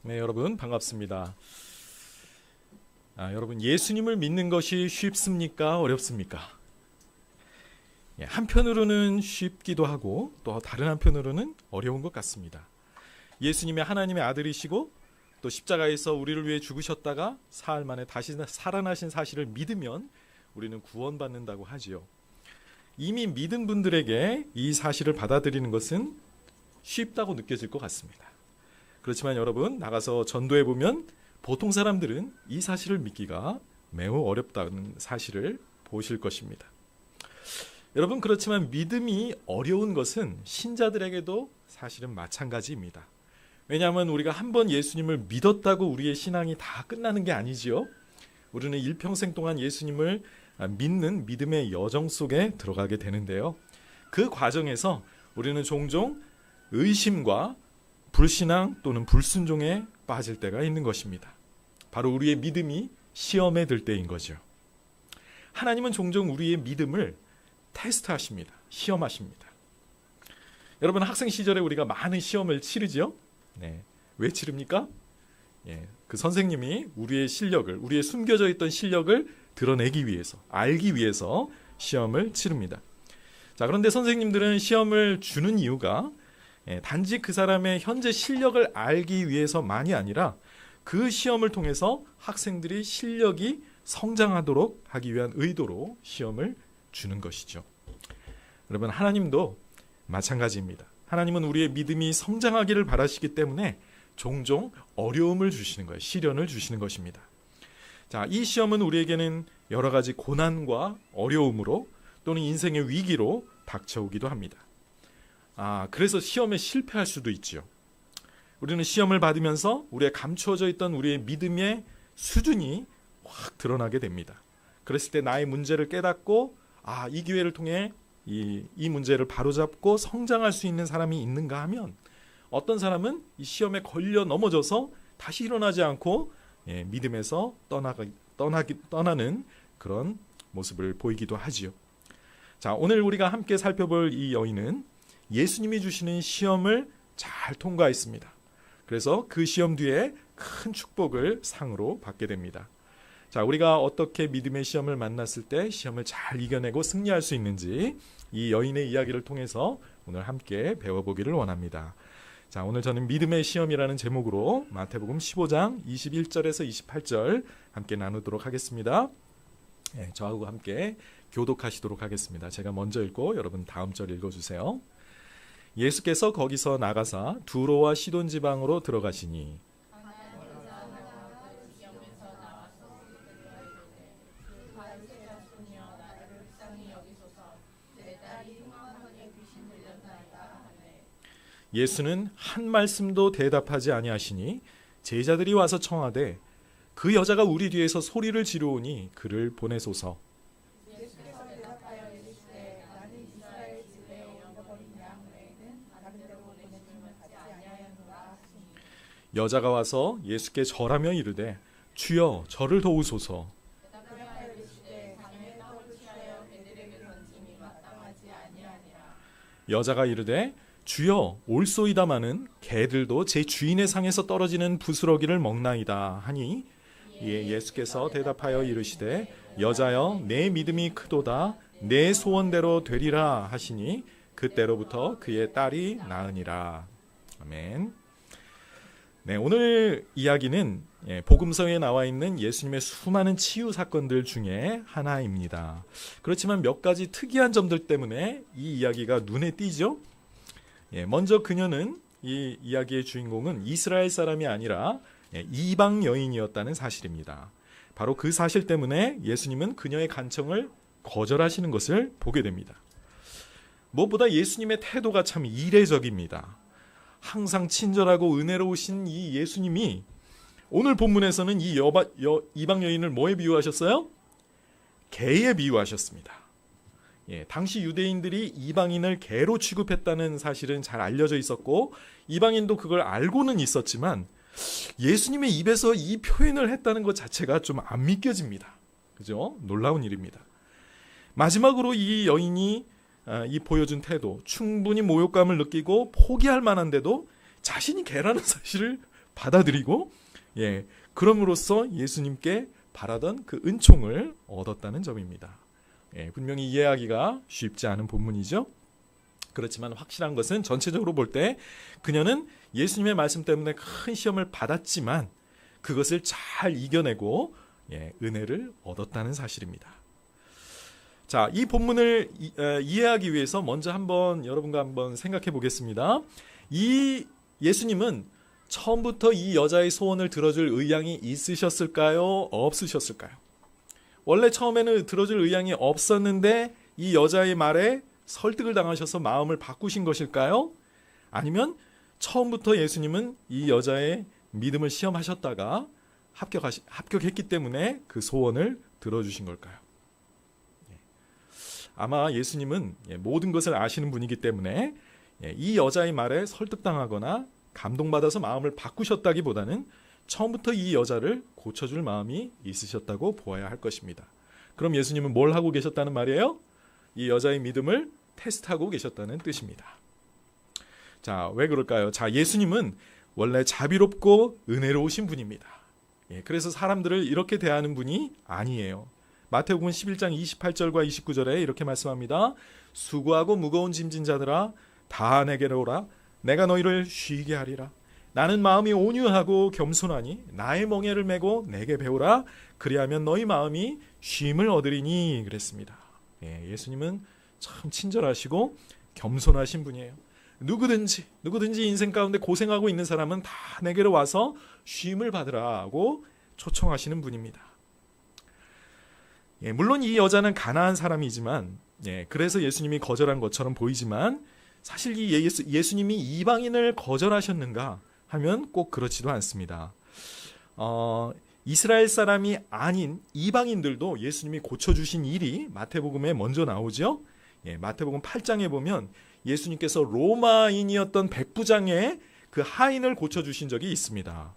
네, 여러분 반갑습니다. 여러분 예수님을 믿는 것이 쉽습니까? 어렵습니까? 한편으로는 쉽기도 하고 또 다른 한편으로는 어려운 것 같습니다. 예수님이 하나님의 아들이시고 또 십자가에서 우리를 위해 죽으셨다가 사흘 만에 다시 살아나신 사실을 믿으면 우리는 구원받는다고 하지요. 이미 믿은 분들에게 이 사실을 받아들이는 것은 쉽다고 느껴질 것 같습니다. 그렇지만 여러분 나가서 전도해 보면 보통 사람들은 이 사실을 믿기가 매우 어렵다는 사실을 보실 것입니다. 여러분 그렇지만 믿음이 어려운 것은 신자들에게도 사실은 마찬가지입니다. 왜냐하면 우리가 한번 예수님을 믿었다고 우리의 신앙이 다 끝나는 게 아니지요. 우리는 일평생 동안 예수님을 믿는 믿음의 여정 속에 들어가게 되는데요. 그 과정에서 우리는 종종 의심과 불신앙 또는 불순종에 빠질 때가 있는 것입니다. 바로 우리의 믿음이 시험에 들 때인 거죠. 하나님은 종종 우리의 믿음을 테스트하십니다. 시험하십니다. 여러분 학생 시절에 우리가 많은 시험을 치르지요? 네. 왜 치릅니까? 그 선생님이 우리의 실력을, 우리의 숨겨져 있던 실력을 드러내기 위해서, 알기 위해서 시험을 치릅니다. 자, 그런데 선생님들은 시험을 주는 이유가 단지 그 사람의 현재 실력을 알기 위해서만이 아니라 그 시험을 통해서 학생들이 실력이 성장하도록 하기 위한 의도로 시험을 주는 것이죠. 여러분 하나님도 마찬가지입니다. 하나님은 우리의 믿음이 성장하기를 바라시기 때문에 종종 어려움을 주시는 거예요. 시련을 주시는 것입니다. 자, 이 시험은 우리에게는 여러 가지 고난과 어려움으로 또는 인생의 위기로 닥쳐오기도 합니다. 그래서 시험에 실패할 수도 있죠. 우리는 시험을 받으면서 우리의 감추어져 있던 우리의 믿음의 수준이 확 드러나게 됩니다. 그랬을 때 나의 문제를 깨닫고 이 기회를 통해 이 문제를 바로잡고 성장할 수 있는 사람이 있는가 하면 어떤 사람은 이 시험에 걸려 넘어져서 다시 일어나지 않고 믿음에서 떠나는 그런 모습을 보이기도 하지요. 자, 오늘 우리가 함께 살펴볼 이 여인은 예수님이 주시는 시험을 잘 통과했습니다. 그래서 그 시험 뒤에 큰 축복을 상으로 받게 됩니다. 자, 우리가 어떻게 믿음의 시험을 만났을 때 시험을 잘 이겨내고 승리할 수 있는지 이 여인의 이야기를 통해서 오늘 함께 배워보기를 원합니다. 자, 오늘 저는 믿음의 시험이라는 제목으로 마태복음 15장 21절에서 28절 함께 나누도록 하겠습니다. 저하고 함께 교독하시도록 하겠습니다. 제가 먼저 읽고 여러분 다음 절 읽어주세요. 예수께서 거기서 나가사 두로와 시돈 지방으로 들어가시니 예수는 한 말씀도 대답하지 아니하시니 제자들이 와서 청하되 그 여자가 우리 뒤에서 소리를 지르오니 그를 보내소서. 여자가 와서 예수께 절하며 이르되 주여 저를 도우소서. 여자가 이르되 주여 올소이다마는 개들도 제 주인의 상에서 떨어지는 부스러기를 먹나이다 하니 이에 예수께서 대답하여 이르시되 여자여 내 믿음이 크도다 내 소원대로 되리라 하시니 그때로부터 그의 딸이 나으니라. 아멘. 네, 오늘 이야기는 복음서에 나와 있는 예수님의 수많은 치유 사건들 중에 하나입니다. 그렇지만 몇 가지 특이한 점들 때문에 이 이야기가 눈에 띄죠. 먼저 그녀는 이 이야기의 주인공은 이스라엘 사람이 아니라 이방 여인이었다는 사실입니다. 바로 그 사실 때문에 예수님은 그녀의 간청을 거절하시는 것을 보게 됩니다. 무엇보다 예수님의 태도가 참 이례적입니다. 항상 친절하고 은혜로우신 이 예수님이 오늘 본문에서는 이 이방 여인을 뭐에 비유하셨어요? 개에 비유하셨습니다. 당시 유대인들이 이방인을 개로 취급했다는 사실은 잘 알려져 있었고 이방인도 그걸 알고는 있었지만 예수님의 입에서 이 표현을 했다는 것 자체가 좀 안 믿겨집니다. 그죠? 놀라운 일입니다. 마지막으로 이 여인이 이 보여준 태도, 충분히 모욕감을 느끼고 포기할 만한데도 자신이 개라는 사실을 받아들이고 그럼으로써 예수님께 바라던 그 은총을 얻었다는 점입니다. 분명히 이해하기가 쉽지 않은 본문이죠. 그렇지만 확실한 것은 전체적으로 볼 때 그녀는 예수님의 말씀 때문에 큰 시험을 받았지만 그것을 잘 이겨내고 은혜를 얻었다는 사실입니다. 자, 이 본문을 이해하기 위해서 먼저 여러분과 한번 생각해 보겠습니다. 이 예수님은 처음부터 이 여자의 소원을 들어줄 의향이 있으셨을까요? 없으셨을까요? 원래 처음에는 들어줄 의향이 없었는데 이 여자의 말에 설득을 당하셔서 마음을 바꾸신 것일까요? 아니면 처음부터 예수님은 이 여자의 믿음을 시험하셨다가 합격했기 때문에 그 소원을 들어주신 걸까요? 아마 예수님은 모든 것을 아시는 분이기 때문에 이 여자의 말에 설득당하거나 감동받아서 마음을 바꾸셨다기보다는 처음부터 이 여자를 고쳐줄 마음이 있으셨다고 보아야 할 것입니다. 그럼 예수님은 뭘 하고 계셨다는 말이에요? 이 여자의 믿음을 테스트하고 계셨다는 뜻입니다. 자, 왜 그럴까요? 자, 예수님은 원래 자비롭고 은혜로우신 분입니다. 그래서 사람들을 이렇게 대하는 분이 아니에요. 마태복음 11장 28절과 29절에 이렇게 말씀합니다. 수고하고 무거운 짐진 자들아 다 내게로 오라. 내가 너희를 쉬게 하리라. 나는 마음이 온유하고 겸손하니 나의 멍에를 메고 내게 배우라. 그리하면 너희 마음이 쉼을 얻으리니 그랬습니다. 예수님은 참 친절하시고 겸손하신 분이에요. 누구든지 인생 가운데 고생하고 있는 사람은 다 내게로 와서 쉼을 받으라고 초청하시는 분입니다. 물론 이 여자는 가난한 사람이지만 그래서 예수님이 거절한 것처럼 보이지만 사실 이 예수님이 이방인을 거절하셨는가 하면 꼭 그렇지도 않습니다. 이스라엘 사람이 아닌 이방인들도 예수님이 고쳐주신 일이 마태복음에 먼저 나오죠. 마태복음 8장에 보면 예수님께서 로마인이었던 백부장의 그 하인을 고쳐주신 적이 있습니다.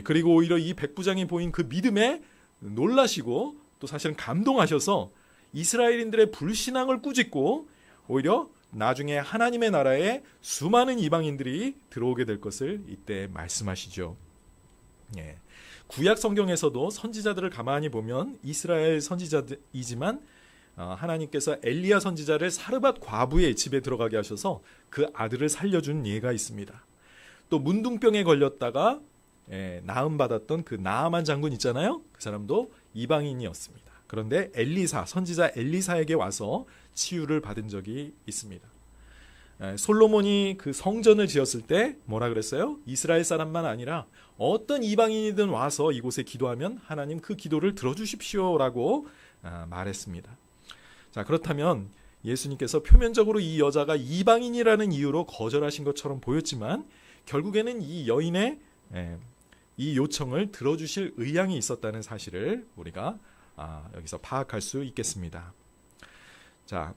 그리고 오히려 이 백부장이 보인 그 믿음에 놀라시고 또 사실은 감동하셔서 이스라엘인들의 불신앙을 꾸짖고 오히려 나중에 하나님의 나라에 수많은 이방인들이 들어오게 될 것을 이때 말씀하시죠. 구약 성경에서도 선지자들을 가만히 보면 이스라엘 선지자이지만 하나님께서 엘리야 선지자를 사르밧 과부의 집에 들어가게 하셔서 그 아들을 살려준 예가 있습니다. 또 문둥병에 걸렸다가 나음받았던 그 나아만 장군 있잖아요. 그 사람도 이방인이었습니다. 그런데 선지자 엘리사에게 와서 치유를 받은 적이 있습니다. 솔로몬이 그 성전을 지었을 때 뭐라 그랬어요? 이스라엘 사람만 아니라 어떤 이방인이든 와서 이곳에 기도하면 하나님 그 기도를 들어주십시오라고 말했습니다. 자, 그렇다면 예수님께서 표면적으로 이 여자가 이방인이라는 이유로 거절하신 것처럼 보였지만 결국에는 이 여인의 이 요청을 들어주실 의향이 있었다는 사실을 우리가 여기서 파악할 수 있겠습니다. 자,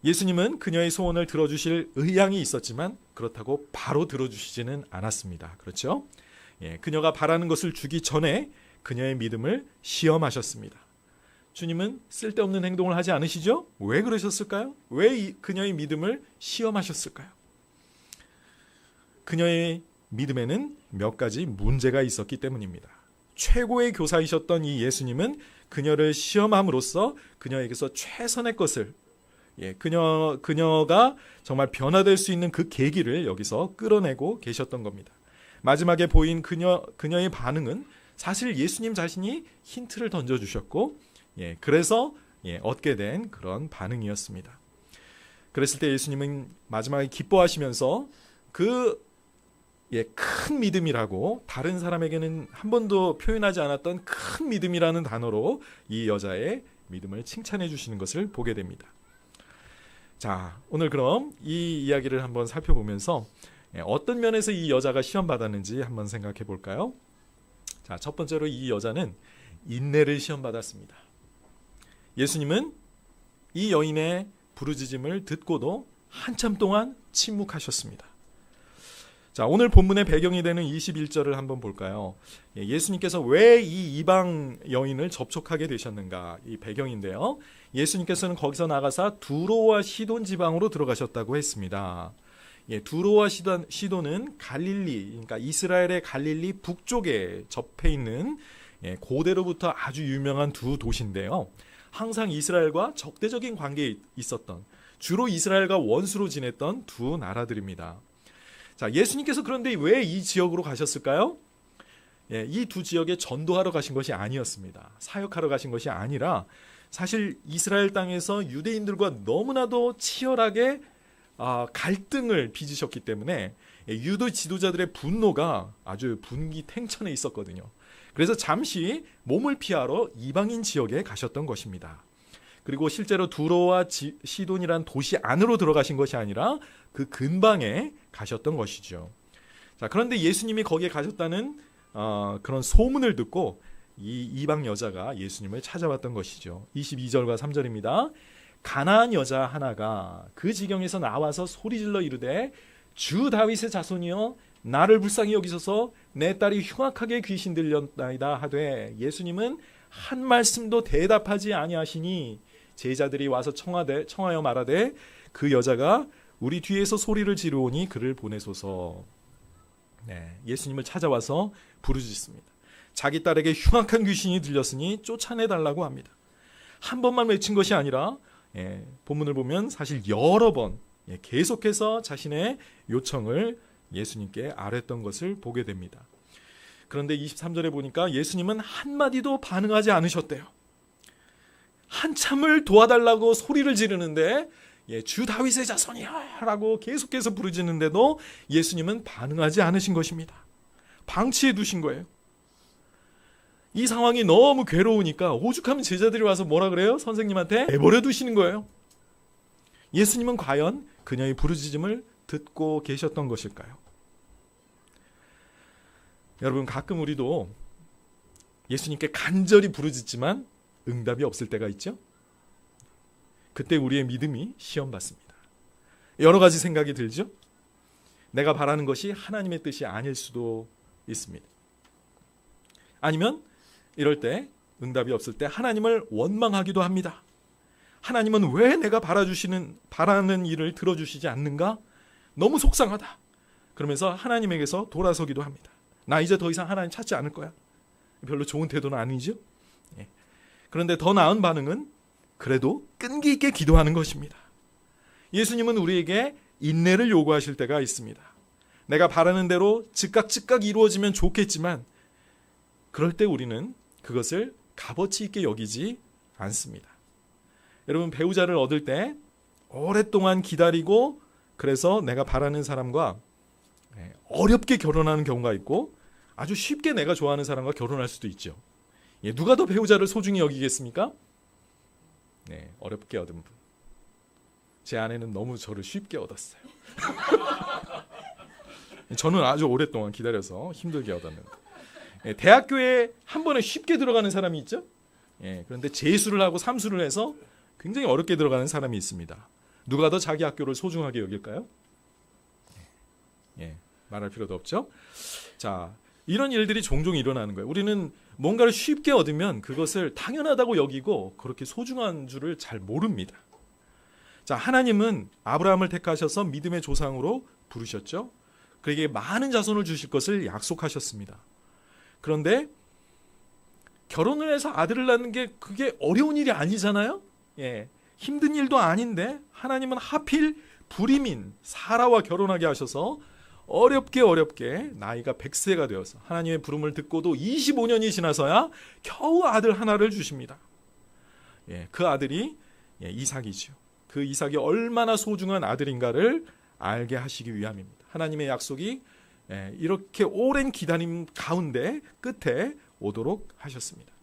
예수님은 그녀의 소원을 들어주실 의향이 있었지만 그렇다고 바로 들어주시지는 않았습니다. 그렇죠? 그녀가 바라는 것을 주기 전에 그녀의 믿음을 시험하셨습니다. 주님은 쓸데없는 행동을 하지 않으시죠? 왜 그러셨을까요? 왜 그녀의 믿음을 시험하셨을까요? 그녀의 믿음에는 몇 가지 문제가 있었기 때문입니다. 최고의 교사이셨던 이 예수님은 그녀를 시험함으로써 그녀에게서 최선의 것을 그녀가 정말 변화될 수 있는 그 계기를 여기서 끌어내고 계셨던 겁니다. 마지막에 보인 그녀의 반응은 사실 예수님 자신이 힌트를 던져주셨고 그래서 얻게 된 그런 반응이었습니다. 그랬을 때 예수님은 마지막에 기뻐하시면서 큰 믿음이라고 다른 사람에게는 한 번도 표현하지 않았던 큰 믿음이라는 단어로 이 여자의 믿음을 칭찬해 주시는 것을 보게 됩니다. 자, 오늘 그럼 이 이야기를 한번 살펴보면서 어떤 면에서 이 여자가 시험받았는지 한번 생각해 볼까요? 자, 첫 번째로 이 여자는 인내를 시험받았습니다. 예수님은 이 여인의 부르짖음을 듣고도 한참 동안 침묵하셨습니다. 자, 오늘 본문의 배경이 되는 21절을 한번 볼까요? 예수님께서 왜 이 이방 여인을 접촉하게 되셨는가? 이 배경인데요. 예수님께서는 거기서 나가사 두로와 시돈 지방으로 들어가셨다고 했습니다. 두로와 시돈은 갈릴리, 그러니까 이스라엘의 갈릴리 북쪽에 접해 있는 고대로부터 아주 유명한 두 도시인데요. 항상 이스라엘과 적대적인 관계에 있었던, 주로 이스라엘과 원수로 지냈던 두 나라들입니다. 자, 예수님께서 그런데 왜 이 지역으로 가셨을까요? 이 두 지역에 전도하러 가신 것이 아니었습니다. 사역하러 가신 것이 아니라 사실 이스라엘 땅에서 유대인들과 너무나도 치열하게 갈등을 빚으셨기 때문에 유대 지도자들의 분노가 아주 분기탱천에 있었거든요. 그래서 잠시 몸을 피하러 이방인 지역에 가셨던 것입니다. 그리고 실제로 두로와 시돈이란 도시 안으로 들어가신 것이 아니라 그 근방에 가셨던 것이죠. 자, 그런데 예수님이 거기에 가셨다는 그런 소문을 듣고 이 이방 여자가 예수님을 찾아왔던 것이죠. 22절과 3절입니다. 가나안 여자 하나가 그 지경에서 나와서 소리질러 이르되 주 다윗의 자손이여 나를 불쌍히 여기소서 내 딸이 흉악하게 귀신 들렸나이다 하되 예수님은 한 말씀도 대답하지 아니하시니 제자들이 와서 청하여 말하되 그 여자가 우리 뒤에서 소리를 지르오니 그를 보내소서. 예수님을 찾아와서 부르짖습니다. 자기 딸에게 흉악한 귀신이 들렸으니 쫓아내달라고 합니다. 한 번만 외친 것이 아니라 본문을 보면 사실 여러 번 계속해서 자신의 요청을 예수님께 아뢰었던 것을 보게 됩니다. 그런데 23절에 보니까 예수님은 한마디도 반응하지 않으셨대요. 한참을 도와달라고 소리를 지르는데 주 다윗의 자손이야 라고 계속해서 부르짖는데도 예수님은 반응하지 않으신 것입니다. 방치해 두신 거예요. 이 상황이 너무 괴로우니까 오죽하면 제자들이 와서 뭐라 그래요? 선생님한테 내버려 두시는 거예요. 예수님은 과연 그녀의 부르짖음을 듣고 계셨던 것일까요? 여러분, 가끔 우리도 예수님께 간절히 부르짖지만 응답이 없을 때가 있죠. 그때 우리의 믿음이 시험받습니다. 여러 가지 생각이 들죠. 내가 바라는 것이 하나님의 뜻이 아닐 수도 있습니다. 아니면 이럴 때 응답이 없을 때 하나님을 원망하기도 합니다. 하나님은 왜 내가 바라는 일을 들어주시지 않는가? 너무 속상하다. 그러면서 하나님에게서 돌아서기도 합니다. 나 이제 더 이상 하나님 찾지 않을 거야. 별로 좋은 태도는 아니죠. 그런데 더 나은 반응은 그래도 끈기 있게 기도하는 것입니다. 예수님은 우리에게 인내를 요구하실 때가 있습니다. 내가 바라는 대로 즉각 이루어지면 좋겠지만 그럴 때 우리는 그것을 값어치 있게 여기지 않습니다. 여러분, 배우자를 얻을 때 오랫동안 기다리고 그래서 내가 바라는 사람과 어렵게 결혼하는 경우가 있고 아주 쉽게 내가 좋아하는 사람과 결혼할 수도 있죠. 누가 더 배우자를 소중히 여기겠습니까? 어렵게 얻은 분. 제 아내는 너무 저를 쉽게 얻었어요. 저는 아주 오랫동안 기다려서 힘들게 얻었는데. 대학교에 한 번에 쉽게 들어가는 사람이 있죠. 그런데 재수를 하고 삼수를 해서 굉장히 어렵게 들어가는 사람이 있습니다. 누가 더 자기 학교를 소중하게 여길까요? 말할 필요도 없죠. 자, 이런 일들이 종종 일어나는 거예요. 우리는 뭔가를 쉽게 얻으면 그것을 당연하다고 여기고 그렇게 소중한 줄을 잘 모릅니다. 자, 하나님은 아브라함을 택하셔서 믿음의 조상으로 부르셨죠. 그에게 많은 자손을 주실 것을 약속하셨습니다. 그런데 결혼을 해서 아들을 낳는 게 그게 어려운 일이 아니잖아요. 힘든 일도 아닌데 하나님은 하필 불임인 사라와 결혼하게 하셔서 어렵게 나이가 100세가 되어서 하나님의 부름을 듣고도 25년이 지나서야 겨우 아들 하나를 주십니다. 그 아들이 이삭이죠. 그 이삭이 얼마나 소중한 아들인가를 알게 하시기 위함입니다. 하나님의 약속이 이렇게 오랜 기다림 가운데 끝에 오도록 하셨습니다.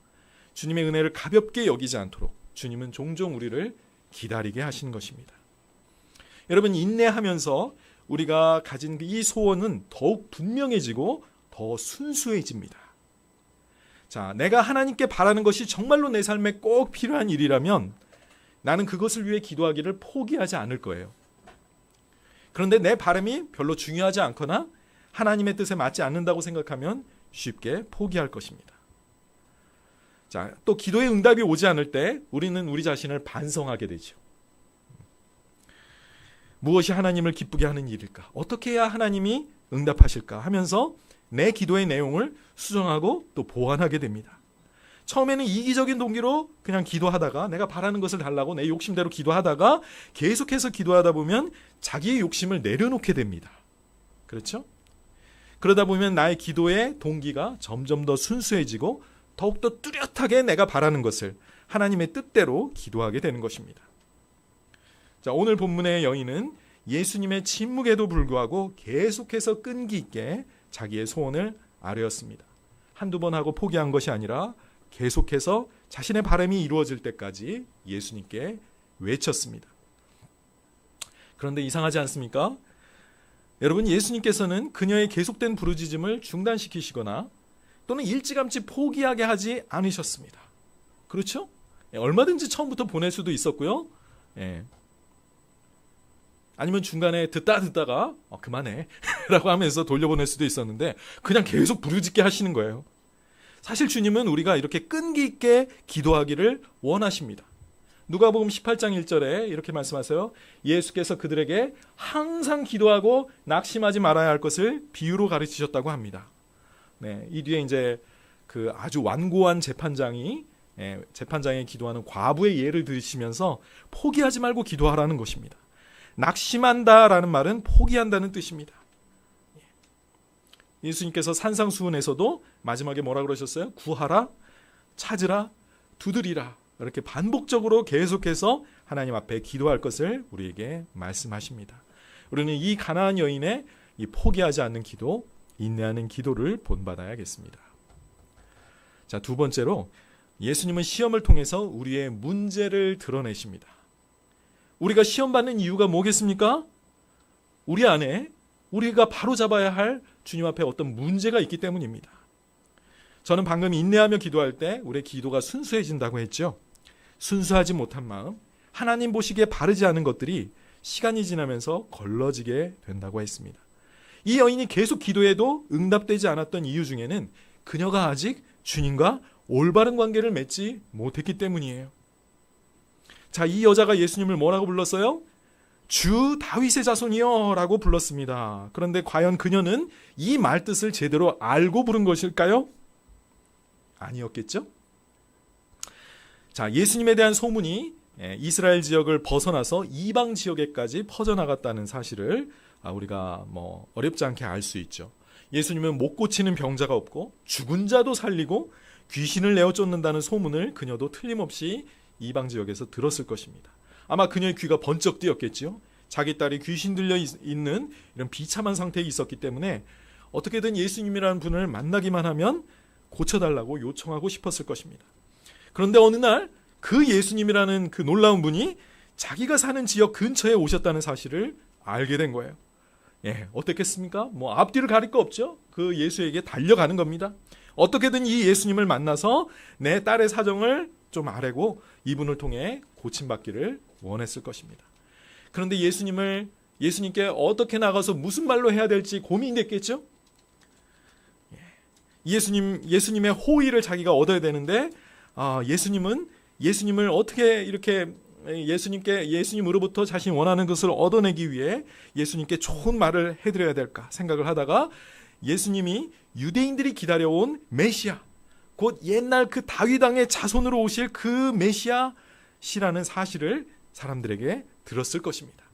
주님의 은혜를 가볍게 여기지 않도록 주님은 종종 우리를 기다리게 하시는 것입니다. 여러분, 인내하면서 우리가 가진 이 소원은 더욱 분명해지고 더 순수해집니다. 자, 내가 하나님께 바라는 것이 정말로 내 삶에 꼭 필요한 일이라면 나는 그것을 위해 기도하기를 포기하지 않을 거예요. 그런데 내 바람이 별로 중요하지 않거나 하나님의 뜻에 맞지 않는다고 생각하면 쉽게 포기할 것입니다. 자, 또 기도의 응답이 오지 않을 때 우리는 우리 자신을 반성하게 되죠. 무엇이 하나님을 기쁘게 하는 일일까? 어떻게 해야 하나님이 응답하실까? 하면서 내 기도의 내용을 수정하고 또 보완하게 됩니다. 처음에는 이기적인 동기로 그냥 기도하다가 내가 바라는 것을 달라고 내 욕심대로 기도하다가 계속해서 기도하다 보면 자기의 욕심을 내려놓게 됩니다. 그렇죠? 그러다 보면 나의 기도의 동기가 점점 더 순수해지고 더욱더 뚜렷하게 내가 바라는 것을 하나님의 뜻대로 기도하게 되는 것입니다. 자, 오늘 본문의 여인은 예수님의 침묵에도 불구하고 계속해서 끈기 있게 자기의 소원을 아뢰었습니다. 한두 번 하고 포기한 것이 아니라 계속해서 자신의 바람이 이루어질 때까지 예수님께 외쳤습니다. 그런데 이상하지 않습니까? 여러분, 예수님께서는 그녀의 계속된 부르짖음을 중단시키시거나 또는 일찌감치 포기하게 하지 않으셨습니다. 그렇죠? 얼마든지 처음부터 보낼 수도 있었고요. 아니면 중간에 듣다가 그만해 라고 하면서 돌려보낼 수도 있었는데 그냥 계속 부르짖게 하시는 거예요. 사실 주님은 우리가 이렇게 끈기 있게 기도하기를 원하십니다. 누가복음 18장 1절에 이렇게 말씀하세요. 예수께서 그들에게 항상 기도하고 낙심하지 말아야 할 것을 비유로 가르치셨다고 합니다. 네, 이 뒤에 이제 그 아주 완고한 재판장이 재판장에 기도하는 과부의 예를 들으시면서 포기하지 말고 기도하라는 것입니다. 낙심한다라는 말은 포기한다는 뜻입니다. 예수님께서 산상수훈에서도 마지막에 뭐라 그러셨어요? 구하라, 찾으라, 두드리라. 이렇게 반복적으로 계속해서 하나님 앞에 기도할 것을 우리에게 말씀하십니다. 우리는 이 가나안 여인의 이 포기하지 않는 기도, 인내하는 기도를 본받아야겠습니다. 자, 두 번째로 예수님은 시험을 통해서 우리의 문제를 드러내십니다. 우리가 시험받는 이유가 뭐겠습니까? 우리 안에 우리가 바로잡아야 할 주님 앞에 어떤 문제가 있기 때문입니다. 저는 방금 인내하며 기도할 때 우리의 기도가 순수해진다고 했죠. 순수하지 못한 마음, 하나님 보시기에 바르지 않은 것들이 시간이 지나면서 걸러지게 된다고 했습니다. 이 여인이 계속 기도해도 응답되지 않았던 이유 중에는 그녀가 아직 주님과 올바른 관계를 맺지 못했기 때문이에요. 자, 이 여자가 예수님을 뭐라고 불렀어요? 주 다윗의 자손이여 라고 불렀습니다. 그런데 과연 그녀는 이 말뜻을 제대로 알고 부른 것일까요? 아니었겠죠? 자, 예수님에 대한 소문이 이스라엘 지역을 벗어나서 이방 지역에까지 퍼져나갔다는 사실을 우리가 어렵지 않게 알 수 있죠. 예수님은 못 고치는 병자가 없고 죽은 자도 살리고 귀신을 내어 쫓는다는 소문을 그녀도 틀림없이 이방 지역에서 들었을 것입니다. 아마 그녀의 귀가 번쩍 뜨였겠지요. 자기 딸이 귀신 들려 있는 이런 비참한 상태에 있었기 때문에 어떻게든 예수님이라는 분을 만나기만 하면 고쳐달라고 요청하고 싶었을 것입니다. 그런데 어느 날 그 예수님이라는 그 놀라운 분이 자기가 사는 지역 근처에 오셨다는 사실을 알게 된 거예요. 어떻겠습니까? 앞뒤를 가릴 거 없죠. 그 예수에게 달려가는 겁니다. 어떻게든 이 예수님을 만나서 내 딸의 사정을 좀 아뢰고 이분을 통해 고침받기를 원했을 것입니다. 그런데 예수님께 어떻게 나가서 무슨 말로 해야 될지 고민됐겠죠? 예수님의 호의를 자기가 얻어야 되는데 예수님을 어떻게 이렇게 예수님으로부터 자신이 원하는 것을 얻어내기 위해 예수님께 좋은 말을 해드려야 될까 생각을 하다가 예수님이 유대인들이 기다려온 메시아, 곧 옛날 그 다윗 왕의 자손으로 오실 그 메시아시라는 사실을 사람들에게 들었을 것입니다.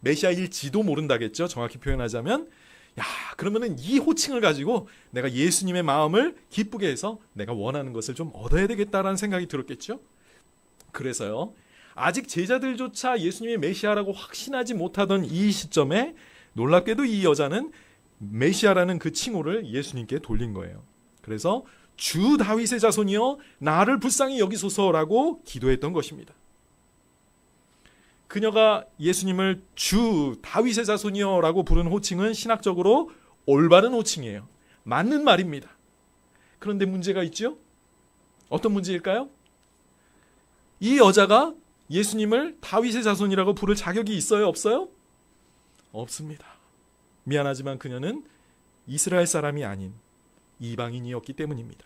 메시아일지도 모른다겠죠. 정확히 표현하자면 그러면은 이 호칭을 가지고 내가 예수님의 마음을 기쁘게 해서 내가 원하는 것을 좀 얻어야 되겠다라는 생각이 들었겠죠. 그래서요, 아직 제자들조차 예수님이 메시아라고 확신하지 못하던 이 시점에 놀랍게도 이 여자는 메시아라는 그 칭호를 예수님께 돌린 거예요. 그래서 주 다윗의 자손이여 나를 불쌍히 여기소서라고 기도했던 것입니다. 그녀가 예수님을 주 다윗의 자손이여 라고 부른 호칭은 신학적으로 올바른 호칭이에요. 맞는 말입니다. 그런데 문제가 있죠? 어떤 문제일까요? 이 여자가 예수님을 다윗의 자손이라고 부를 자격이 있어요? 없어요? 없습니다. 미안하지만 그녀는 이스라엘 사람이 아닌 이방인이었기 때문입니다.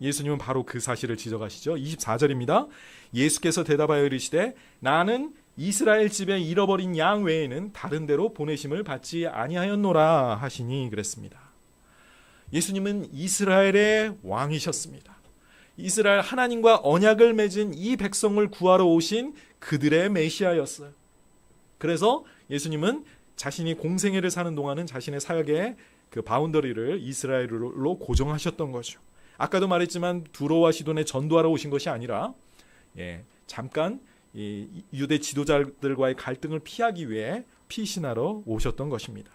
예수님은 바로 그 사실을 지적하시죠. 24절입니다. 예수께서 대답하여 이르시되 나는 이스라엘 집에 잃어버린 양 외에는 다른 데로 보내심을 받지 아니하였노라 하시니 그랬습니다. 예수님은 이스라엘의 왕이셨습니다. 이스라엘 하나님과 언약을 맺은 이 백성을 구하러 오신 그들의 메시아였어요. 그래서 예수님은 자신이 공생애를 사는 동안은 자신의 사역의 그 바운더리를 이스라엘로 고정하셨던 거죠. 아까도 말했지만 두로와 시돈에 전도하러 오신 것이 아니라 잠깐 이 유대 지도자들과의 갈등을 피하기 위해 피신하러 오셨던 것입니다.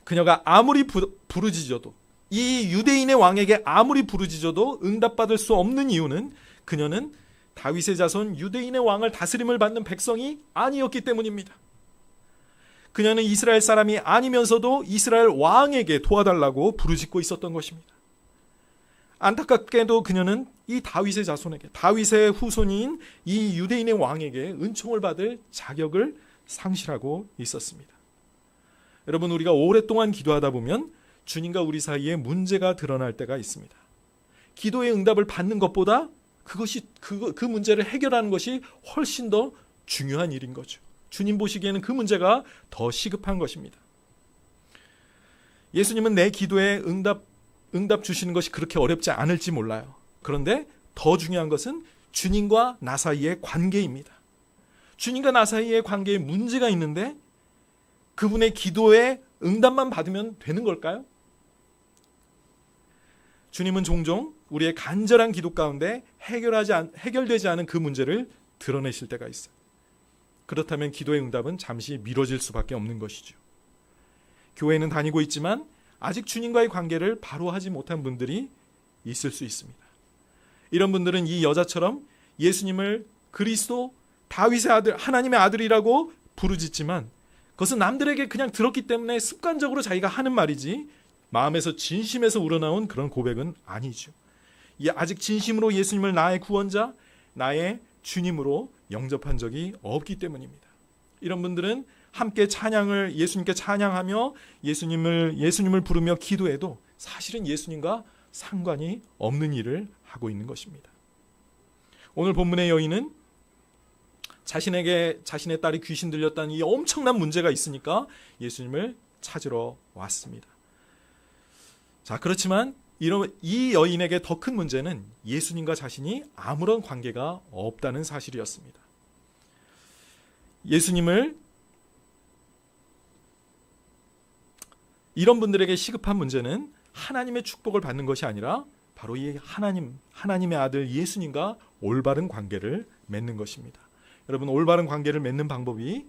그녀가 아무리 부르짖어도, 이 유대인의 왕에게 아무리 부르짖어도 응답받을 수 없는 이유는 그녀는 다윗의 자손 유대인의 왕을 다스림을 받는 백성이 아니었기 때문입니다. 그녀는 이스라엘 사람이 아니면서도 이스라엘 왕에게 도와달라고 부르짖고 있었던 것입니다. 안타깝게도 그녀는 이 다윗의 자손에게, 다윗의 후손인 이 유대인의 왕에게 은총을 받을 자격을 상실하고 있었습니다. 여러분, 우리가 오랫동안 기도하다 보면 주님과 우리 사이에 문제가 드러날 때가 있습니다. 기도의 응답을 받는 것보다 그 문제를 해결하는 것이 훨씬 더 중요한 일인 거죠. 주님 보시기에는 그 문제가 더 시급한 것입니다. 예수님은 내 기도에 응답 주시는 것이 그렇게 어렵지 않을지 몰라요. 그런데 더 중요한 것은 주님과 나 사이의 관계입니다. 주님과 나 사이의 관계에 문제가 있는데 그분의 기도에 응답만 받으면 되는 걸까요? 주님은 종종 우리의 간절한 기도 가운데 해결되지 않은 그 문제를 드러내실 때가 있어요. 그렇다면 기도의 응답은 잠시 미뤄질 수밖에 없는 것이죠. 교회는 다니고 있지만 아직 주님과의 관계를 바로 하지 못한 분들이 있을 수 있습니다. 이런 분들은 이 여자처럼 예수님을 그리스도, 다윗의 아들, 하나님의 아들이라고 부르짖지만 그것은 남들에게 그냥 들었기 때문에 습관적으로 자기가 하는 말이지 마음에서 진심에서 우러나온 그런 고백은 아니죠. 아직 진심으로 예수님을 나의 구원자, 나의 주님으로 영접한 적이 없기 때문입니다. 이런 분들은 함께 예수님께 찬양하며 예수님을 부르며 기도해도 사실은 예수님과 상관이 없는 일을 하고 있는 것입니다. 오늘 본문의 여인은 자신의 딸이 귀신 들렸다는 이 엄청난 문제가 있으니까 예수님을 찾으러 왔습니다. 자, 그렇지만 이 여인에게 더 큰 문제는 예수님과 자신이 아무런 관계가 없다는 사실이었습니다. 이런 분들에게 시급한 문제는 하나님의 축복을 받는 것이 아니라 바로 이 하나님의 아들 예수님과 올바른 관계를 맺는 것입니다. 여러분, 올바른 관계를 맺는 방법이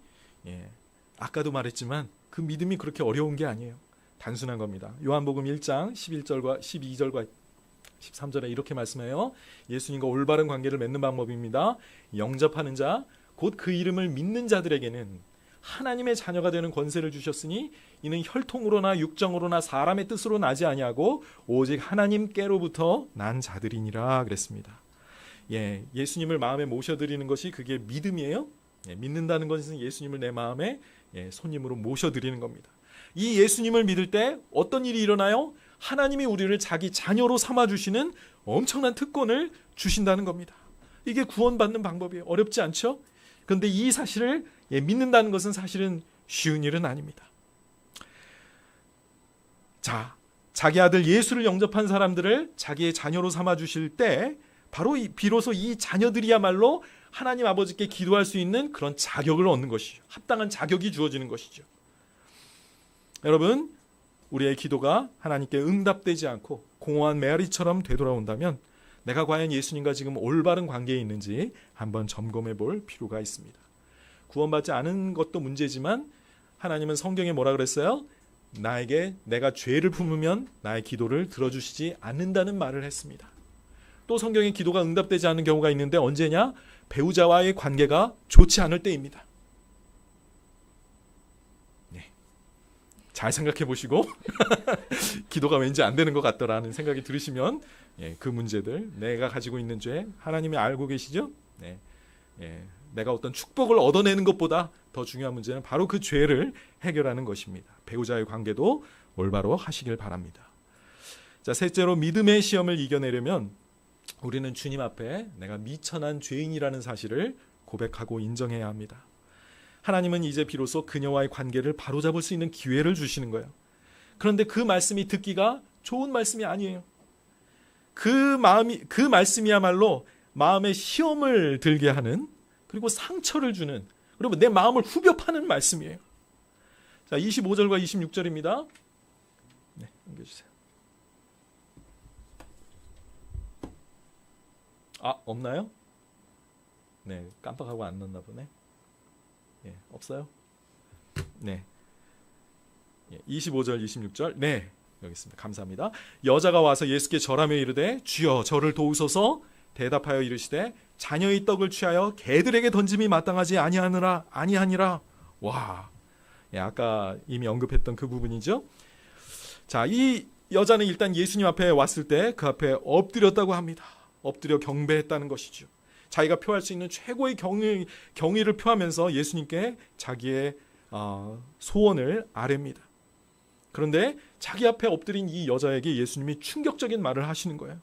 아까도 말했지만 그 믿음이 그렇게 어려운 게 아니에요. 단순한 겁니다. 요한복음 1장 11절과 12절과 13절에 이렇게 말씀해요. 예수님과 올바른 관계를 맺는 방법입니다. 영접하는 자, 곧 그 이름을 믿는 자들에게는 하나님의 자녀가 되는 권세를 주셨으니 이는 혈통으로나 육정으로나 사람의 뜻으로 나지 아니하고 오직 하나님께로부터 난 자들이니라 그랬습니다. 예수님을 마음에 모셔드리는 것이 그게 믿음이에요. 믿는다는 것은 예수님을 내 마음에 손님으로 모셔드리는 겁니다. 이 예수님을 믿을 때 어떤 일이 일어나요? 하나님이 우리를 자기 자녀로 삼아주시는 엄청난 특권을 주신다는 겁니다. 이게 구원받는 방법이에요. 어렵지 않죠? 그런데 이 사실을 믿는다는 것은 사실은 쉬운 일은 아닙니다. 자, 자기 아들 예수를 영접한 사람들을 자기의 자녀로 삼아주실 때 바로 비로소 이 자녀들이야말로 하나님 아버지께 기도할 수 있는 그런 자격을 얻는 것이죠. 합당한 자격이 주어지는 것이죠. 여러분, 우리의 기도가 하나님께 응답되지 않고 공허한 메아리처럼 되돌아온다면 내가 과연 예수님과 지금 올바른 관계에 있는지 한번 점검해 볼 필요가 있습니다. 구원받지 않은 것도 문제지만 하나님은 성경에 뭐라 그랬어요? 내가 죄를 품으면 나의 기도를 들어주시지 않는다는 말을 했습니다. 또 성경에 기도가 응답되지 않는 경우가 있는데 언제냐? 배우자와의 관계가 좋지 않을 때입니다. 잘 생각해 보시고 기도가 왠지 안 되는 것 같더라는 생각이 들으시면 그 문제들, 내가 가지고 있는 죄 하나님이 알고 계시죠? 내가 어떤 축복을 얻어내는 것보다 더 중요한 문제는 바로 그 죄를 해결하는 것입니다. 배우자의 관계도 올바로 하시길 바랍니다. 자, 셋째로 믿음의 시험을 이겨내려면 우리는 주님 앞에 내가 미천한 죄인이라는 사실을 고백하고 인정해야 합니다. 하나님은 이제 비로소 그녀와의 관계를 바로잡을 수 있는 기회를 주시는 거예요. 그런데 그 말씀이 듣기가 좋은 말씀이 아니에요. 그 말씀이야말로 마음에 시험을 들게 하는, 그리고 상처를 주는, 그리고 내 마음을 후벼 파는 말씀이에요. 자, 25절과 26절입니다. 네, 넘겨주세요. 없나요? 네, 깜빡하고 안 넣었나 보네. 예, 없어요? 네. 25절, 26절. 네, 여기 있습니다. 감사합니다. 여자가 와서 예수께 절하며 이르되 주여 저를 도우소서. 대답하여 이르시되 자녀의 떡을 취하여 개들에게 던짐이 마땅하지 아니하니라. 와, 예, 아까 이미 언급했던 그 부분이죠. 자, 이 여자는 일단 예수님 앞에 왔을 때 그 앞에 엎드렸다고 합니다. 엎드려 경배했다는 것이죠. 자기가 표할 수 있는 최고의 경의를 표하면서 예수님께 자기의 소원을 아뢰입니다. 그런데 자기 앞에 엎드린 이 여자에게 예수님이 충격적인 말을 하시는 거예요.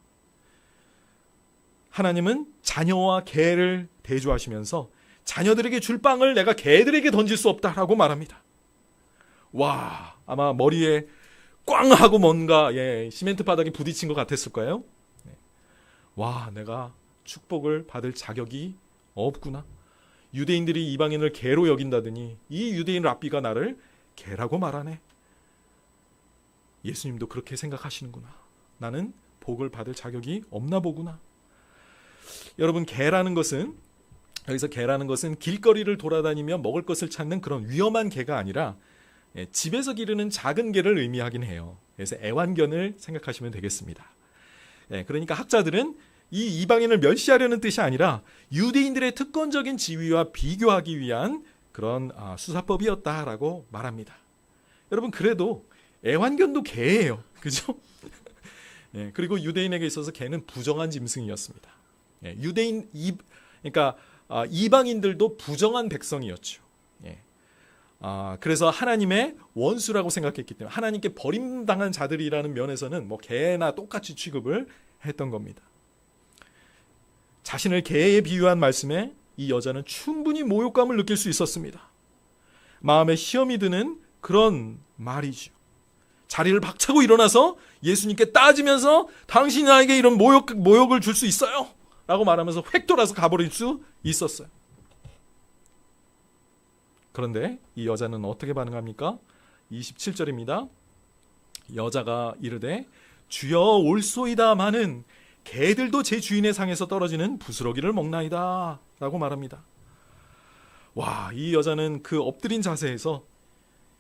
하나님은 자녀와 개를 대조하시면서 자녀들에게 줄 빵을 내가 개들에게 던질 수 없다라고 말합니다. 와, 아마 머리에 꽝 하고 뭔가 시멘트 바닥에 부딪힌 것 같았을 거예요. 와, 내가 축복을 받을 자격이 없구나. 유대인들이 이방인을 개로 여긴다더니 이 유대인 랍비가 나를 개라고 말하네. 예수님도 그렇게 생각하시는구나. 나는 복을 받을 자격이 없나 보구나. 여러분, 여기서 개라는 것은 길거리를 돌아다니며 먹을 것을 찾는 그런 위험한 개가 아니라 집에서 기르는 작은 개를 의미하긴 해요. 그래서 애완견을 생각하시면 되겠습니다. 그러니까 학자들은 이 이방인을 멸시하려는 뜻이 아니라 유대인들의 특권적인 지위와 비교하기 위한 그런 수사법이었다라고 말합니다. 여러분, 그래도 애완견도 개예요. 그죠? 그리고 유대인에게 있어서 개는 부정한 짐승이었습니다. 그러니까 이방인들도 부정한 백성이었죠. 그래서 하나님의 원수라고 생각했기 때문에 하나님께 버림당한 자들이라는 면에서는 뭐 개나 똑같이 취급을 했던 겁니다. 자신을 개에 비유한 말씀에 이 여자는 충분히 모욕감을 느낄 수 있었습니다. 마음에 시험이 드는 그런 말이죠. 자리를 박차고 일어나서 예수님께 따지면서 당신이 나에게 이런 모욕을 줄 수 있어요? 라고 말하면서 획 돌아서 가버릴 수 있었어요. 그런데 이 여자는 어떻게 반응합니까? 27절입니다. 여자가 이르되 주여 올소이다마는 개들도 제 주인의 상에서 떨어지는 부스러기를 먹나이다 라고 말합니다. 와, 이 여자는 그 엎드린 자세에서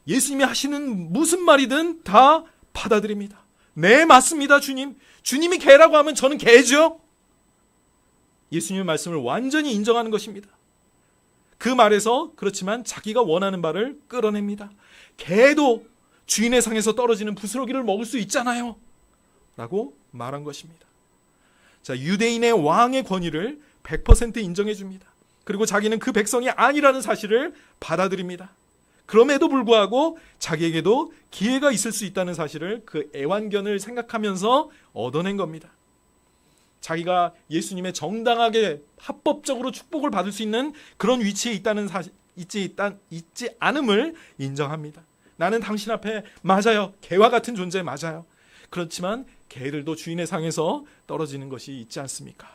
예수님이 하시는 무슨 말이든 다 받아들입니다. 네, 맞습니다, 주님. 주님이 개라고 하면 저는 개죠. 예수님의 말씀을 완전히 인정하는 것입니다. 그 말에서 그렇지만 자기가 원하는 바를 끌어냅니다. 개도 주인의 상에서 떨어지는 부스러기를 먹을 수 있잖아요 라고 말한 것입니다. 자, 유대인의 왕의 권위를 100% 인정해 줍니다. 그리고 자기는 그 백성이 아니라는 사실을 받아들입니다. 그럼에도 불구하고 자기에게도 기회가 있을 수 있다는 사실을 그 애완견을 생각하면서 얻어낸 겁니다. 자기가 예수님의 정당하게 합법적으로 축복을 받을 수 있는 그런 위치에 있다는 사실, 있지 않음을 인정합니다. 나는 당신 앞에 맞아요. 개와 같은 존재 맞아요. 그렇지만 개들도 주인의 상에서 떨어지는 것이 있지 않습니까?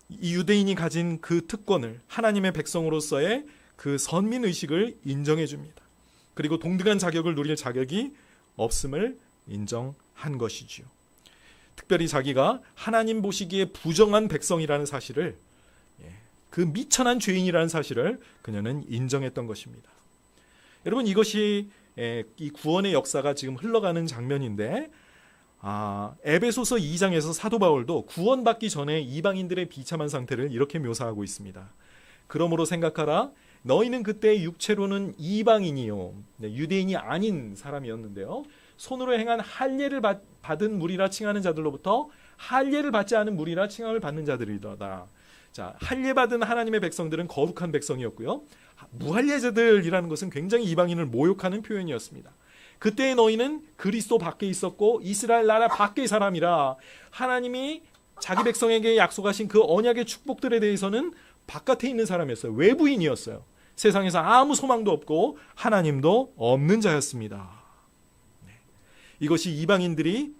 이 유대인이 가진 그 특권을, 하나님의 백성으로서의 그 선민의식을 인정해 줍니다. 그리고 동등한 자격을 누릴 자격이 없음을 인정한 것이지요. 특별히 자기가 하나님 보시기에 부정한 백성이라는 사실을, 그 미천한 죄인이라는 사실을 그녀는 인정했던 것입니다. 여러분, 이것이 이 구원의 역사가 지금 흘러가는 장면인데, 에베소서 2장에서 사도 바울도 구원받기 전에 이방인들의 비참한 상태를 이렇게 묘사하고 있습니다. 그러므로 생각하라. 너희는 그때 육체로는 이방인이요, 유대인이 아닌 사람이었는데요, 손으로 행한 할례를 받은 무리라 칭하는 자들로부터 할례를 받지 않은 무리라 칭함을 받는 자들이다. 자, 할례 받은 하나님의 백성들은 거룩한 백성이었고요, 무할례자들이라는 것은 굉장히 이방인을 모욕하는 표현이었습니다. 그때의 너희는 그리스도 밖에 있었고 이스라엘 나라 밖의 사람이라 하나님이 자기 백성에게 약속하신 그 언약의 축복들에 대해서는 바깥에 있는 사람이었어요. 외부인이었어요. 세상에서 아무 소망도 없고 하나님도 없는 자였습니다. 이것이 이방인들이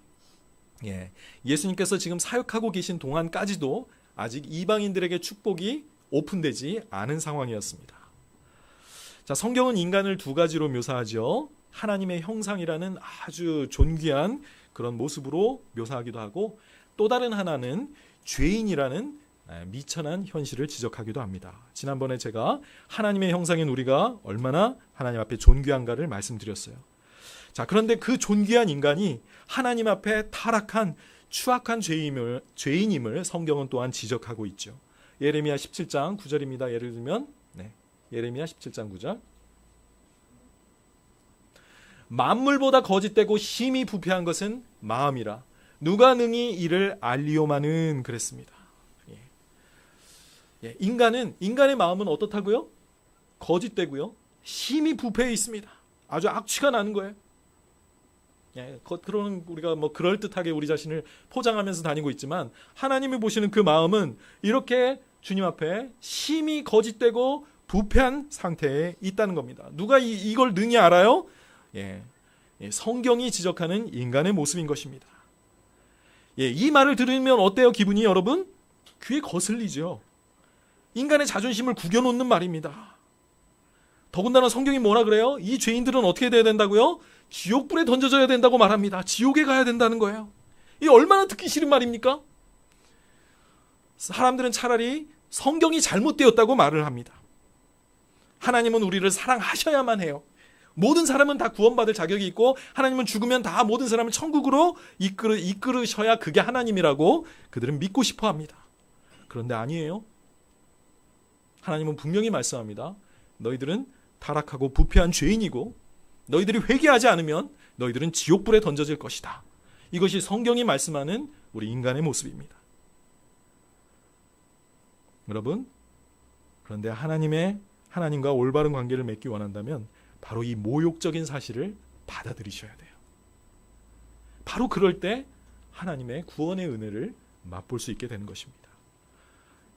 예수님께서 지금 사역하고 계신 동안까지도 아직 이방인들에게 축복이 오픈되지 않은 상황이었습니다. 자, 성경은 인간을 두 가지로 묘사하죠. 하나님의 형상이라는 아주 존귀한 그런 모습으로 묘사하기도 하고, 또 다른 하나는 죄인이라는 미천한 현실을 지적하기도 합니다. 지난번에 제가 하나님의 형상인 우리가 얼마나 하나님 앞에 존귀한가를 말씀드렸어요. 자, 그런데 그 존귀한 인간이 하나님 앞에 타락한 추악한 죄인임을 성경은 또한 지적하고 있죠. 예레미야 17장 9절입니다. 예를 들면 예레미야 17장 9절. 만물보다 거짓되고 심히 부패한 것은 마음이라 누가 능히 이를 알리오마는 그랬습니다. 인간의 마음은 어떻다고요? 거짓되고요. 심히 부패해 있습니다. 아주 악취가 나는 거예요. 겉으로는 우리가 그럴듯하게 우리 자신을 포장하면서 다니고 있지만 하나님이 보시는 그 마음은 이렇게 주님 앞에 심히 거짓되고 부패한 상태에 있다는 겁니다. 누가 이걸 능히 알아요? 성경이 지적하는 인간의 모습인 것입니다. 이 말을 들으면 어때요, 기분이 여러분? 귀에 거슬리죠. 인간의 자존심을 구겨놓는 말입니다. 더군다나 성경이 뭐라 그래요? 이 죄인들은 어떻게 돼야 된다고요? 지옥불에 던져져야 된다고 말합니다. 지옥에 가야 된다는 거예요. 이 얼마나 듣기 싫은 말입니까? 사람들은 차라리 성경이 잘못되었다고 말을 합니다. 하나님은 우리를 사랑하셔야만 해요. 모든 사람은 다 구원받을 자격이 있고 하나님은 죽으면 다 모든 사람을 천국으로 이끌으셔야 그게 하나님이라고 그들은 믿고 싶어 합니다. 그런데 아니에요. 하나님은 분명히 말씀합니다. 너희들은 타락하고 부패한 죄인이고 너희들이 회개하지 않으면 너희들은 지옥불에 던져질 것이다. 이것이 성경이 말씀하는 우리 인간의 모습입니다. 여러분, 그런데 하나님과 올바른 관계를 맺기 원한다면 바로 이 모욕적인 사실을 받아들이셔야 돼요. 바로 그럴 때 하나님의 구원의 은혜를 맛볼 수 있게 되는 것입니다.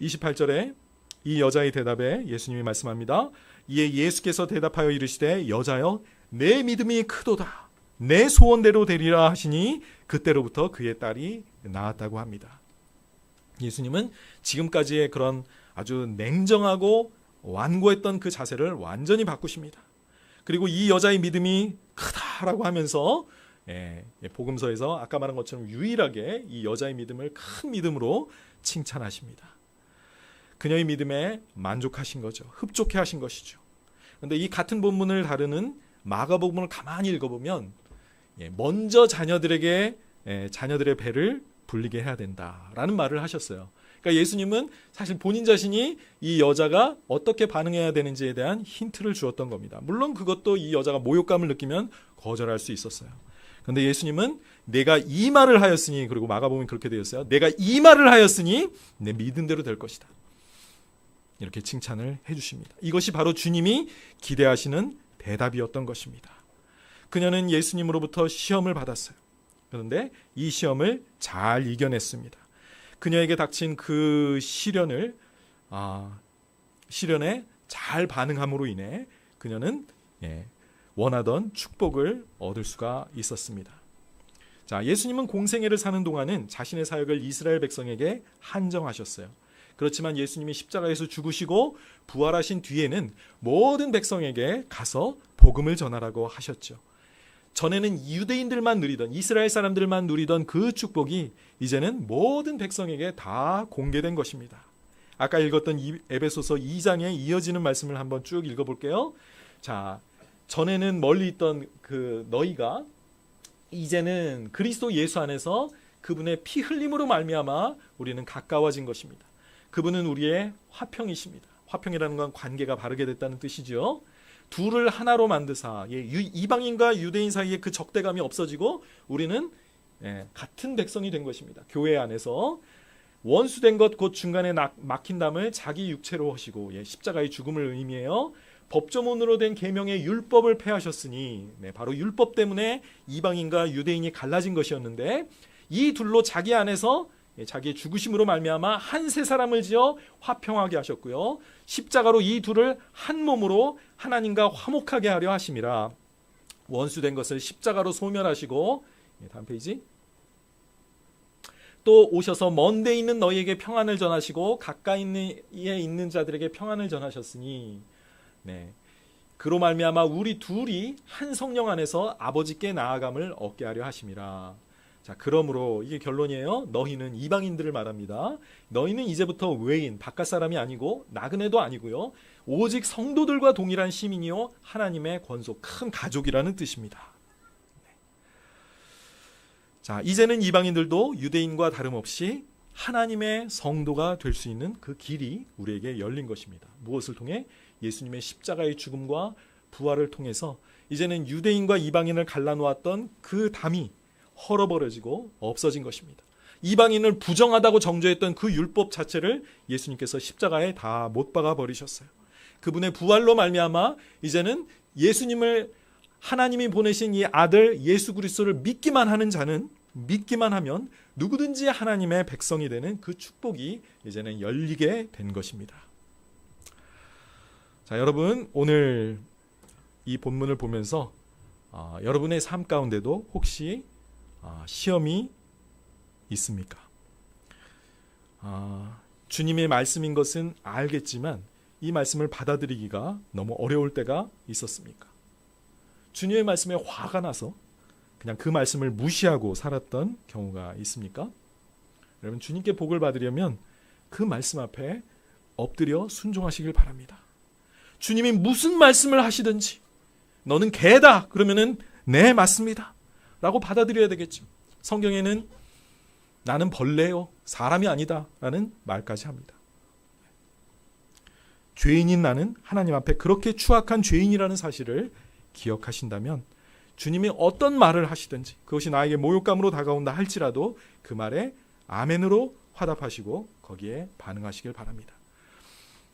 28절에 이 여자의 대답에 예수님이 말씀합니다. 이에 예수께서 대답하여 이르시되 여자여 내 믿음이 크도다. 내 소원대로 되리라 하시니 그때로부터 그의 딸이 나았다고 합니다. 예수님은 지금까지의 그런 아주 냉정하고 완고했던 그 자세를 완전히 바꾸십니다. 그리고 이 여자의 믿음이 크다라고 하면서 복음서에서 아까 말한 것처럼 유일하게 이 여자의 믿음을 큰 믿음으로 칭찬하십니다. 그녀의 믿음에 만족하신 거죠. 흡족해 하신 것이죠. 그런데 이 같은 본문을 다루는 마가복음을 가만히 읽어보면 먼저 자녀들의 배를 불리게 해야 된다라는 말을 하셨어요. 그러니까 예수님은 사실 본인 자신이 이 여자가 어떻게 반응해야 되는지에 대한 힌트를 주었던 겁니다. 물론 그것도 이 여자가 모욕감을 느끼면 거절할 수 있었어요. 그런데 예수님은 내가 이 말을 하였으니, 그리고 마가복음이 그렇게 되었어요. 내가 이 말을 하였으니 내 믿은 대로 될 것이다. 이렇게 칭찬을 해주십니다. 이것이 바로 주님이 기대하시는 대답이었던 것입니다. 그녀는 예수님으로부터 시험을 받았어요. 그런데 이 시험을 잘 이겨냈습니다. 그녀에게 닥친 그 시련에 잘 반응함으로 인해 그녀는 원하던 축복을 얻을 수가 있었습니다. 자, 예수님은 공생애를 사는 동안은 자신의 사역을 이스라엘 백성에게 한정하셨어요. 그렇지만 예수님이 십자가에서 죽으시고 부활하신 뒤에는 모든 백성에게 가서 복음을 전하라고 하셨죠. 전에는 유대인들만 누리던, 이스라엘 사람들만 누리던 그 축복이 이제는 모든 백성에게 다 공개된 것입니다. 아까 읽었던 에베소서 2장에 이어지는 말씀을 한번 쭉 읽어볼게요. 자, 전에는 멀리 있던 그 너희가 이제는 그리스도 예수 안에서 그분의 피 흘림으로 말미암아 우리는 가까워진 것입니다. 그분은 우리의 화평이십니다. 화평이라는 건 관계가 바르게 됐다는 뜻이죠. 둘을 하나로 만드사 이방인과 유대인 사이에 그 적대감이 없어지고 우리는 같은 백성이 된 것입니다. 교회 안에서 원수된 것 곧 중간에 막힌 담을 자기 육체로 하시고 십자가의 죽음을 의미해요. 법조문으로 된 계명의 율법을 폐하셨으니 바로 율법 때문에 이방인과 유대인이 갈라진 것이었는데 이 둘로 자기 안에서 자기의 죽으심으로 말미암아 한 세 사람을 지어 화평하게 하셨고요. 십자가로 이 둘을 한 몸으로 하나님과 화목하게 하려 하심이라. 원수된 것을 십자가로 소멸하시고, 다음 페이지. 또 오셔서 먼 데 있는 너희에게 평안을 전하시고 가까이에 있는 자들에게 평안을 전하셨으니, 그로 말미암아 우리 둘이 한 성령 안에서 아버지께 나아감을 얻게 하려 하심이라. 자, 그러므로 이게 결론이에요. 너희는 이방인들을 말합니다. 너희는 이제부터 외인, 바깥 사람이 아니고 나그네도 아니고요. 오직 성도들과 동일한 시민이요 하나님의 권속, 큰 가족이라는 뜻입니다. 자, 이제는 이방인들도 유대인과 다름없이 하나님의 성도가 될 수 있는 그 길이 우리에게 열린 것입니다. 무엇을 통해? 예수님의 십자가의 죽음과 부활을 통해서 이제는 유대인과 이방인을 갈라놓았던 그 담이 헐어버려지고 없어진 것입니다. 이방인을 부정하다고 정죄했던 그 율법 자체를 예수님께서 십자가에 다 못 박아 버리셨어요. 그분의 부활로 말미암아 이제는 예수님을, 하나님이 보내신 이 아들 예수 그리스도를 믿기만 하는 자는, 믿기만 하면 누구든지 하나님의 백성이 되는 그 축복이 이제는 열리게 된 것입니다. 자, 여러분, 오늘 이 본문을 보면서 여러분의 삶 가운데도 혹시 시험이 있습니까? 주님의 말씀인 것은 알겠지만 이 말씀을 받아들이기가 너무 어려울 때가 있었습니까? 주님의 말씀에 화가 나서 그냥 그 말씀을 무시하고 살았던 경우가 있습니까? 여러분, 주님께 복을 받으려면 그 말씀 앞에 엎드려 순종하시길 바랍니다. 주님이 무슨 말씀을 하시든지 너는 개다 그러면은 네, 맞습니다 라고 받아들여야 되겠죠. 성경에는 나는 벌레요, 사람이 아니다 라는 말까지 합니다. 죄인인 나는 하나님 앞에 그렇게 추악한 죄인이라는 사실을 기억하신다면 주님이 어떤 말을 하시든지 그것이 나에게 모욕감으로 다가온다 할지라도 그 말에 아멘으로 화답하시고 거기에 반응하시길 바랍니다.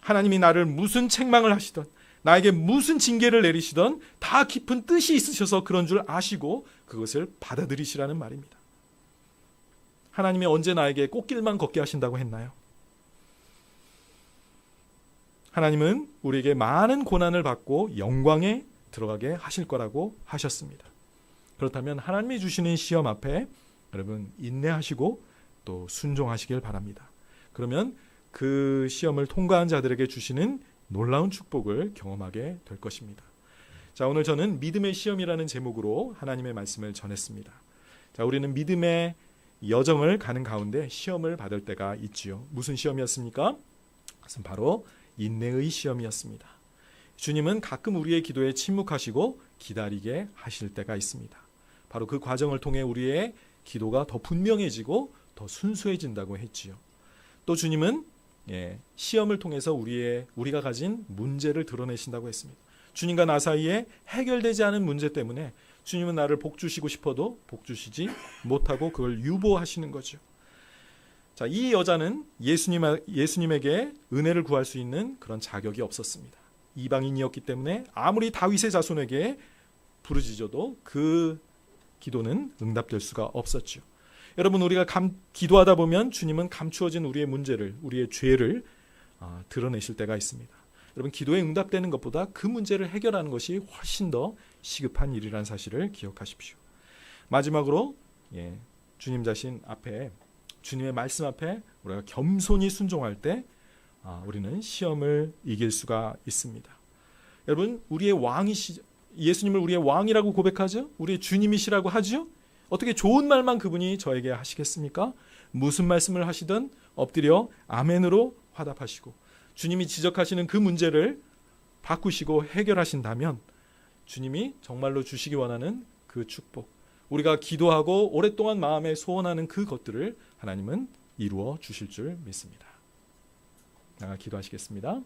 하나님이 나를 무슨 책망을 하시든 나에게 무슨 징계를 내리시든 다 깊은 뜻이 있으셔서 그런 줄 아시고 그것을 받아들이시라는 말입니다. 하나님이 언제 나에게 꽃길만 걷게 하신다고 했나요? 하나님은 우리에게 많은 고난을 받고 영광에 들어가게 하실 거라고 하셨습니다. 그렇다면 하나님이 주시는 시험 앞에 여러분 인내하시고 또 순종하시길 바랍니다. 그러면 그 시험을 통과한 자들에게 주시는 놀라운 축복을 경험하게 될 것입니다. 자, 오늘 저는 믿음의 시험이라는 제목으로 하나님의 말씀을 전했습니다. 자, 우리는 믿음의 여정을 가는 가운데 시험을 받을 때가 있지요. 무슨 시험이었습니까? 그것은 바로 인내의 시험이었습니다. 주님은 가끔 우리의 기도에 침묵하시고 기다리게 하실 때가 있습니다. 바로 그 과정을 통해 우리의 기도가 더 분명해지고 더 순수해진다고 했지요. 또 주님은 시험을 통해서 우리가 가진 문제를 드러내신다고 했습니다. 주님과 나 사이에 해결되지 않은 문제 때문에 주님은 나를 복 주시고 싶어도 복 주시지 못하고 그걸 유보하시는 거죠. 자, 이 여자는 예수님에게 은혜를 구할 수 있는 그런 자격이 없었습니다. 이방인이었기 때문에 아무리 다윗의 자손에게 부르짖어도 그 기도는 응답될 수가 없었죠. 여러분, 우리가 기도하다 보면 주님은 감추어진 우리의 문제를, 우리의 죄를 드러내실 때가 있습니다. 여러분, 기도에 응답되는 것보다 그 문제를 해결하는 것이 훨씬 더 시급한 일이라는 사실을 기억하십시오. 마지막으로 주님 자신 앞에, 주님의 말씀 앞에 우리가 겸손히 순종할 때 우리는 시험을 이길 수가 있습니다. 여러분, 예수님을 우리의 왕이라고 고백하죠? 우리의 주님이시라고 하죠? 어떻게 좋은 말만 그분이 저에게 하시겠습니까? 무슨 말씀을 하시든 엎드려 아멘으로 화답하시고 주님이 지적하시는 그 문제를 바꾸시고 해결하신다면 주님이 정말로 주시기 원하는 그 축복, 우리가 기도하고 오랫동안 마음에 소원하는 그 것들을 하나님은 이루어 주실 줄 믿습니다. 기도하시겠습니다.